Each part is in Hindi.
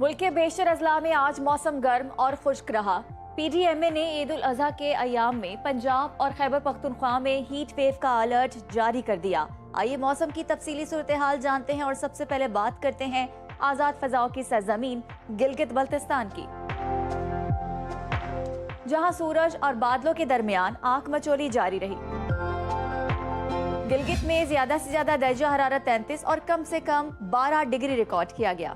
मुल्क के बेशतर अजला में आज मौसम गर्म और खुश्क रहा। PDMA ने ईद उल अजहा के अयाम में पंजाब और खैबर पख्तूनख्वा में हीट वेव का अलर्ट जारी कर दिया। आइए मौसम की तफसीली सूरत हाल जानते हैं और सबसे पहले बात करते हैं आजाद फजाओं की सरजमीन गिलगित बल्तिस्तान की, जहां सूरज और बादलों के दरमियान आंख मचोली जारी रही। गिलगित में ज्यादा से ज्यादा दर्जा हरारत 33 और कम से कम 12 डिग्री रिकॉर्ड किया गया।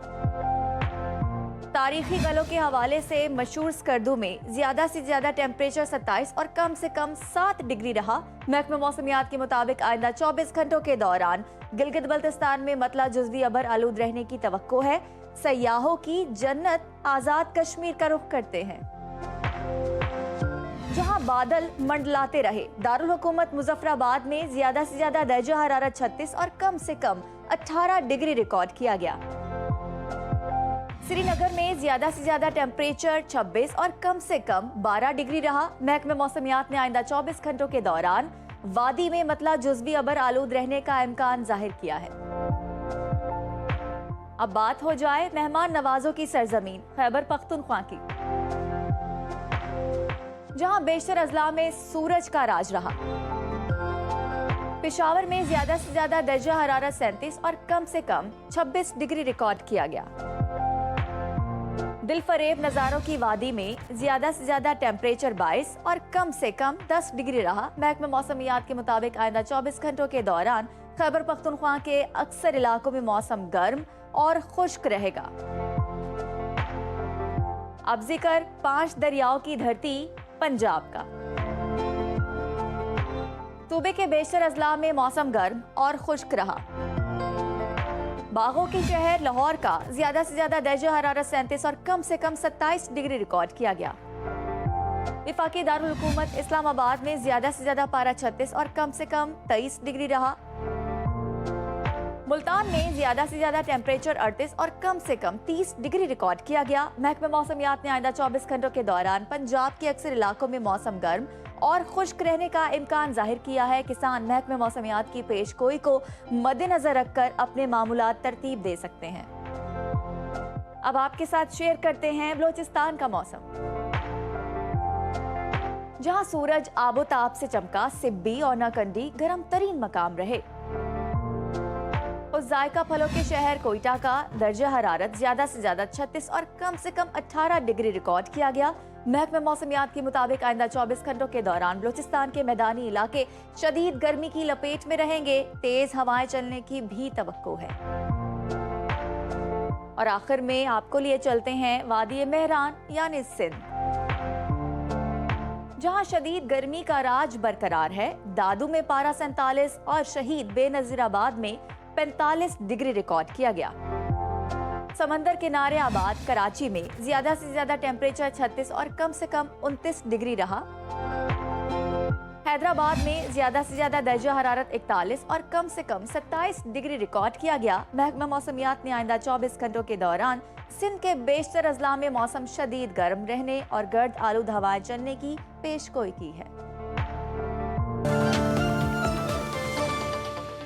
तारीखी गलों के हवाले से मशहूर स्कर्दू में ज्यादा से ज्यादा टेम्परेचर 27 और कम से कम 7 डिग्री रहा। महकमा मौसमियात के मुताबिक आइंदा 24 घंटों के दौरान गिलगित बल्तिस्तान में मतला जुज़वी अबर आलूद रहने की तवक्को है। सयाहों की जन्नत आजाद कश्मीर का रुख करते हैं, जहां बादल मंडलाते रहे। दारुल हुकूमत मुजफ्फराबाद में ज्यादा से ज्यादा दर्जा हरारत 36 और कम से कम 18 डिग्री रिकॉर्ड किया गया। श्रीनगर में ज्यादा से ज्यादा टेम्परेचर 26 और कम से कम 12 डिग्री रहा। महकमे मौसमियात ने आइंदा 24 घंटों के दौरान वादी में मतला जुज़वी अबर आलूद रहने का इम्कान जाहिर किया है। अब बात हो जाए मेहमान नवाजों की सरजमीन खैबर पख्तूनख्वा की, जहां बेशतर अजला में सूरज का राज रहा। पेशावर में ज्यादा से ज्यादा दर्जा हरारत 37 और कम से कम 26 डिग्री रिकॉर्ड किया गया। दिल फरेब नज़ारों की वादी में ज्यादा से ज्यादा टेम्परेचर 22 और कम से कम 10 डिग्री रहा। महकमा मौसमियात के मुताबिक आइंदा 24 घंटों के दौरान खैबर पख्तूनख्वा के अक्सर इलाकों में मौसम गर्म और खुश्क रहेगा। अब जिक्र 5 दरियाओं की धरती पंजाब का। सूबे के बेशतर अजला में मौसम गर्म और खुश्क रहा। बागों के शहर लाहौर का ज्यादा से ज्यादा दर्जा हरारत 37 और कम से कम 27 डिग्री रिकॉर्ड किया गया। वफाकी दारुल हुकूमत इस्लामाबाद में ज्यादा से ज्यादा पारा 36 और कम से कम 23 डिग्री रहा। मुल्तान में ज्यादा से ज्यादा टेम्परेचर 38 और कम से कम 30 डिग्री रिकॉर्ड किया गया। महकमा मौसमियात ने आइंदा 24 घंटों के दौरान पंजाब के अक्सर इलाकों में मौसम गर्म और खुश्क रहने का इम्कान जाहिर किया है। किसान महकमे मौसमियात की पेशगोई को मद्देनजर रखकर अपने मामूलात तरतीब दे सकते हैं। अब आपके साथ शेयर करते हैं बलोचिस्तान का मौसम, जहां सूरज आबोताब से चमका। सिब्बी और नकंडी गर्म तरीन मकाम रहे। उस जायका फलों के शहर कोयटा का दर्जा हरारत ज्यादा से ज्यादा 36 और कम से कम 18 डिग्री रिकॉर्ड किया गया। महकमा मौसमियात के मुताबिक आइंदा 24 घंटों के दौरान बलूचिस्तान के मैदानी इलाके शदीद गर्मी की लपेट में रहेंगे। तेज हवाएं चलने की भी तवक्को है। और आखिर में आपको लिए चलते हैं वादी मेहरान यानी सिंध, जहां शदीद गर्मी का राज बरकरार है। दादू में पारा 47 और शहीद बेनजीराबाद में 45 डिग्री रिकॉर्ड किया गया। समंदर किनारे आबाद कराची में ज्यादा से ज्यादा टेम्परेचर 36 और कम से कम 29 डिग्री रहा। हैदराबाद में ज्यादा से ज्यादा दर्जा हरारत 41 और कम से कम 27 डिग्री रिकॉर्ड किया गया। महकमा मौसमियात ने आइंदा 24 घंटों के दौरान सिंध के बेशतर अजला में मौसम शदीद गर्म रहने और गर्द आलूद हवाएं चलने की पेशगोई की है।